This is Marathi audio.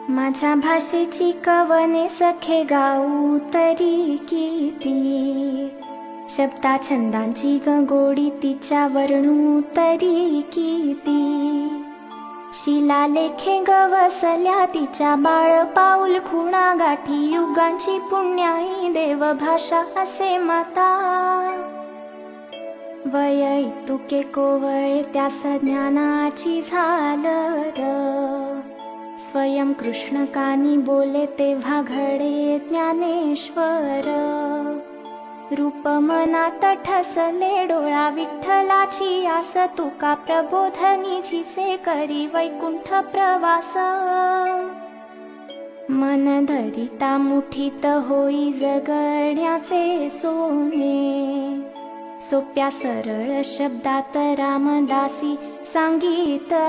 माझ्या भाषेची कवने सखे गाऊ तरी किती, शब्दा छंदांची गोडी तिच्या वर्णू तरी किती. शिलालेखे गवसल्या तिच्या बाळ पाऊल खुणा गाठी, युगांची पुण्याई देवभाषा असे माता. वय तुके कोवळे त्यास ज्ञानाची झालर, स्वयं कृष्ण कानी बोले तेव्हा घडे ज्ञानेश्वर. रूप मनात ठसले डोळा विठ्ठलाची आस, तुका प्रबोधनीची से करी वैकुंठ प्रवास. मन धरिता मुठीत होई जगण्याचे सोने, सोप्या सरळ शब्दात रामदासी सांगित